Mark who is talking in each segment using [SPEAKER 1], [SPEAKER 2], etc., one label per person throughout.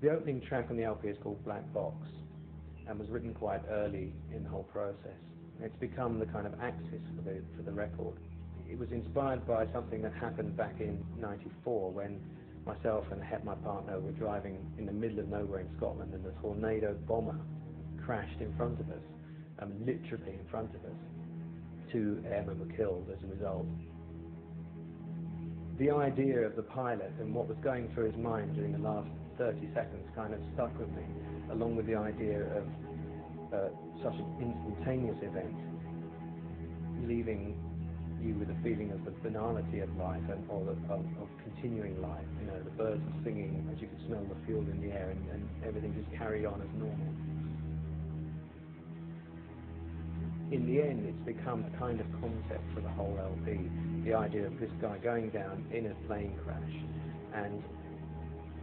[SPEAKER 1] The opening track on the LP is called Black Box and was written quite early in the whole process. It's become the kind of axis for the record. It was inspired by something that happened back in '94 when myself and my partner were driving in the middle of nowhere in Scotland, and a tornado bomber crashed in front of us, literally in front of us. 2 airmen were killed as a result. The idea of the pilot and what was going through his mind during the last 30 seconds kind of stuck with me, along with the idea of such an instantaneous event, leaving you with a feeling of the banality of life or of continuing life. You know, the birds were singing as you could smell the fuel in the air, and everything just carried on as normal. In the end, it's become a kind of concept for the whole LP, the idea of this guy going down in a plane crash and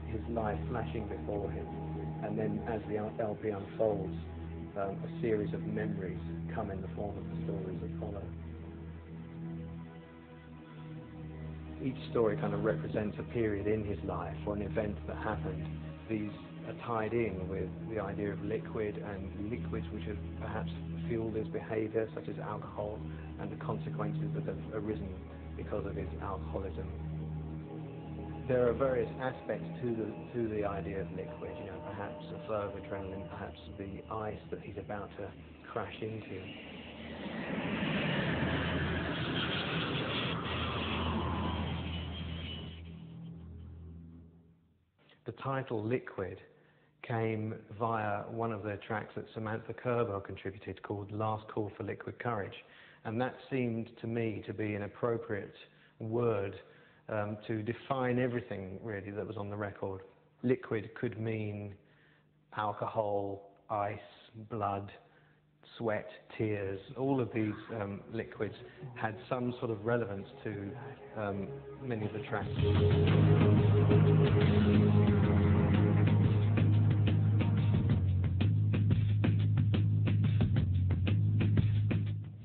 [SPEAKER 1] his life flashing before him, and then as the LP unfolds, a series of memories come in the form of the stories that follow. Each story kind of represents a period in his life or an event that happened. These are tied in with the idea of liquid and liquids which have perhaps fueled his behaviour, such as alcohol, and the consequences that have arisen because of his alcoholism. There are various aspects to the idea of liquid, you know, perhaps a flow of adrenaline, perhaps the ice that he's about to crash into. The title Liquid came via one of the tracks that Samantha Kerbel contributed called Last Call for Liquid Courage, and that seemed to me to be an appropriate word to define everything really that was on the record. Liquid could mean alcohol, ice, blood, sweat, tears. All of these liquids had some sort of relevance to many of the tracks.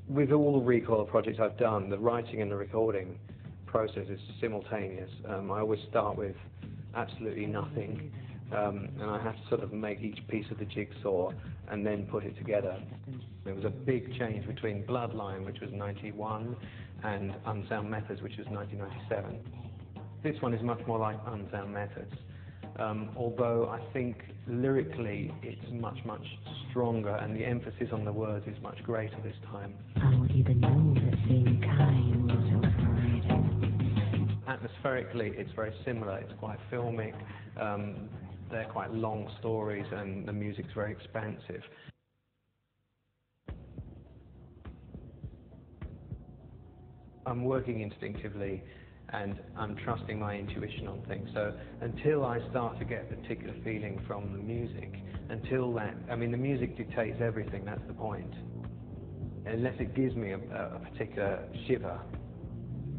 [SPEAKER 1] With all the Recoil projects I've done, the writing and the recording process is simultaneous. I always start with absolutely nothing, and I have to sort of make each piece of the jigsaw and then put it together. There was a big change between Bloodline, which was '91, and Unsound Methods, which was 1997. This one is much more like Unsound Methods, although I think lyrically it's much, much stronger, and the emphasis on the words is much greater this time.
[SPEAKER 2] I don't even know that being kind was overrated.
[SPEAKER 1] Atmospherically, it's very similar. It's quite filmic. They're quite long stories, and the music's very expansive. I'm working instinctively, and I'm trusting my intuition on things. So until I start to get a particular feeling from the music, until that, I mean, the music dictates everything, that's the point. Unless it gives me a particular shiver,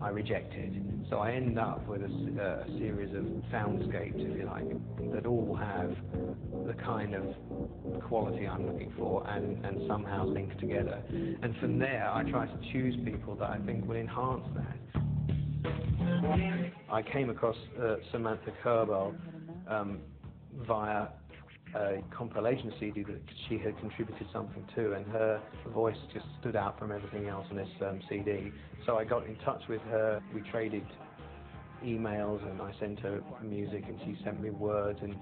[SPEAKER 1] I reject it. So I end up with a series of soundscapes, if you like, that all have the kind of quality I'm looking for and somehow link together. And from there, I try to choose people that I think will enhance that. I came across Samantha Kerbel via a compilation CD that she had contributed something to, and her voice just stood out from everything else on this CD. So I got in touch with her. We traded emails, and I sent her music, and she sent me words, and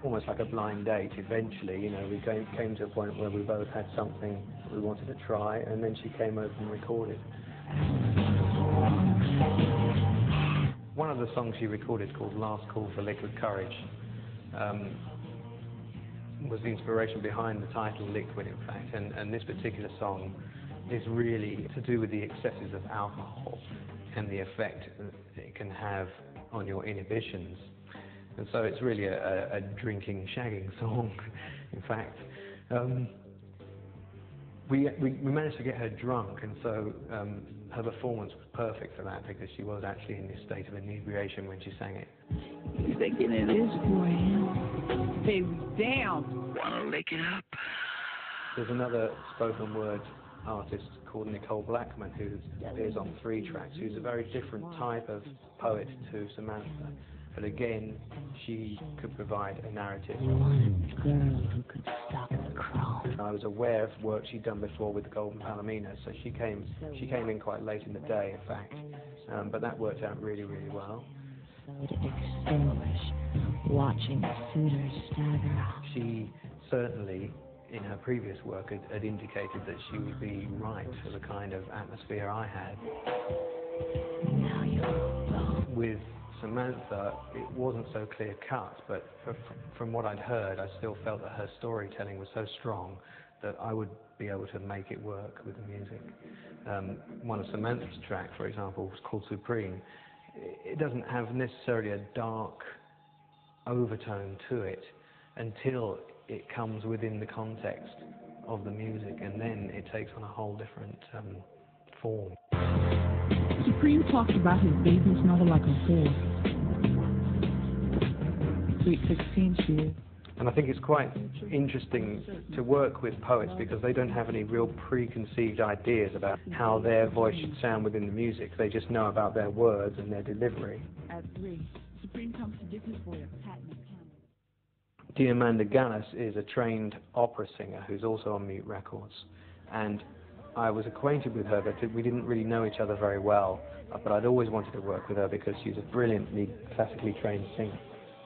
[SPEAKER 1] almost like a blind date. Eventually, you know, we came to a point where we both had something we wanted to try, and then she came over and recorded. One of the songs she recorded, called Last Call for Liquid Courage, was the inspiration behind the title Liquid, in fact, and this particular song is really to do with the excesses of alcohol and the effect that it can have on your inhibitions. And so it's really a drinking, shagging song, in fact. We managed to get her drunk, and so her performance was perfect for that, because she was actually in this state of inebriation when she sang it.
[SPEAKER 2] He's thinking it is for him. Baby, damn.
[SPEAKER 3] Wanna lick it up?
[SPEAKER 1] There's another spoken word artist called Nicole Blackman who appears on 3 tracks, who's a very different type of poet to Samantha. but again, she could provide a narrative.
[SPEAKER 2] One girl who could stop the crawl.
[SPEAKER 1] I was aware of work she'd done before with the Golden Palomino, so she came in quite late in the day, in fact, but that worked out really, really well.
[SPEAKER 2] So to extinguish, watching the suitors stagger out.
[SPEAKER 1] She certainly, in her previous work, had indicated that she would be right for the kind of atmosphere I had.
[SPEAKER 2] Now you're alone.
[SPEAKER 1] With Samantha, it wasn't so clear-cut, but from what I'd heard, I still felt that her storytelling was so strong that I would be able to make it work with the music. One of Samantha's tracks, for example, was called Supreme. It doesn't have necessarily a dark overtone to it until it comes within the context of the music, and then it takes on a whole different form.
[SPEAKER 2] Supreme talks about his baby's mother like a fool. Sweet 16 she is.
[SPEAKER 1] And I think it's quite interesting to work with poets because they don't have any real preconceived ideas about how their voice should sound within the music. They just know about their words and their delivery.
[SPEAKER 2] At 3, Supreme comes to get his boy a patent piano.
[SPEAKER 1] Diamanda Gallas is a trained opera singer who's also on Mute Records. And I was acquainted with her, but we didn't really know each other very well. But I'd always wanted to work with her because she's a brilliantly classically trained singer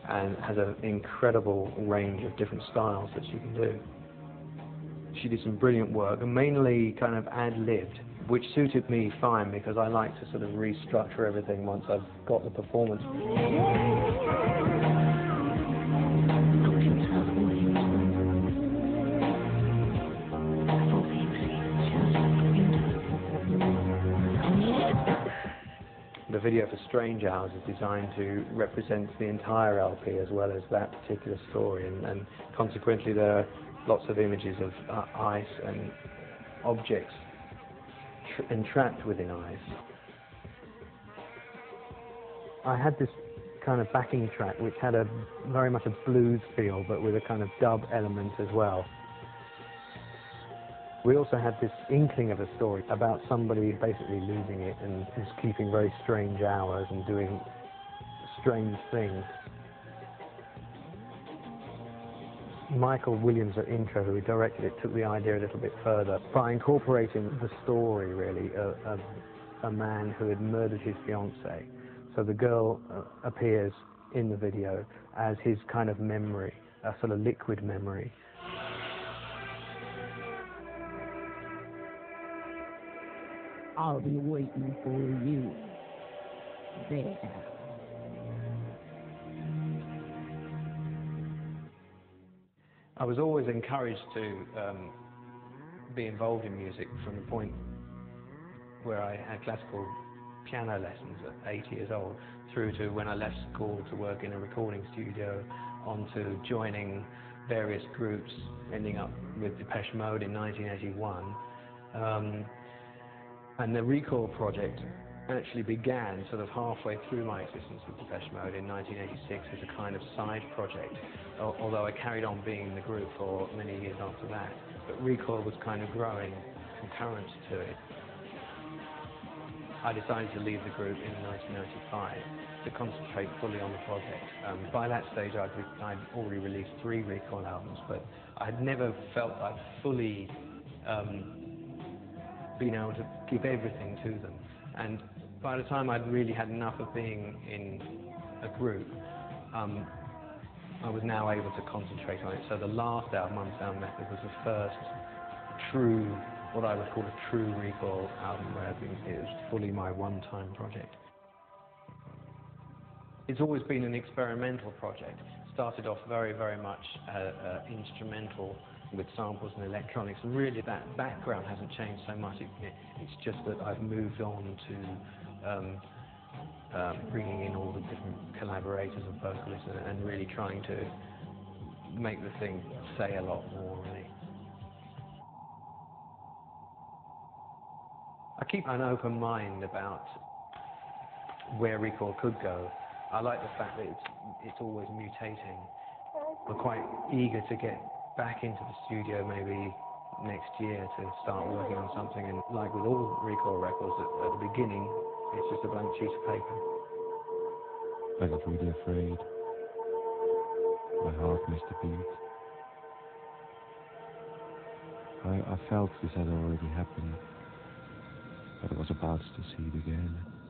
[SPEAKER 1] and has an incredible range of different styles that she can do. She did some brilliant work, and mainly kind of ad-libbed, which suited me fine because I like to sort of restructure everything once I've got the performance. The video for Strange Hours is designed to represent the entire LP as well as that particular story, and consequently there are lots of images of ice and objects entrapped within ice. I had this kind of backing track which had a very much a blues feel, but with a kind of dub element as well. We also had this inkling of a story about somebody basically losing it and just keeping very strange hours and doing strange things. Michael Williams at Intro, who directed it, took the idea a little bit further by incorporating the story, really, of a man who had murdered his fiancée. So the girl appears in the video as his kind of memory, a sort of liquid memory.
[SPEAKER 2] I'll be waiting for you there.
[SPEAKER 1] I was always encouraged to be involved in music from the point where I had classical piano lessons at 8 years old, through to when I left school to work in a recording studio, on to joining various groups, ending up with Depeche Mode in 1981. And the Recoil project actually began sort of halfway through my existence with Depeche Mode in 1986 as a kind of side project, although I carried on being in the group for many years after that. But Recoil was kind of growing concurrent to it. I decided to leave the group in 1995 to concentrate fully on the project. By that stage I'd already released 3 Recoil albums, but I had never felt I'd fully been able to give everything to them. And by the time I'd really had enough of being in a group, I was now able to concentrate on it. So the last album, Unsound Method, was the first true, what I would call a true Recoil album, where it was fully my one-time project. It's always been an experimental project. Started off very, very much instrumental with samples and electronics, and really that background hasn't changed so much. It's just that I've moved on to bringing in all the different collaborators and vocalists and really trying to make the thing say a lot more, really. I keep an open mind about where Recoil could go. I like the fact that it's always mutating. We're quite eager to get back into the studio maybe next year to start working on something, and like with all Recoil records, at the beginning it's just a blank sheet of paper.
[SPEAKER 3] I got really afraid. My heart missed a beat. I felt this had already happened, but I was about to see it again.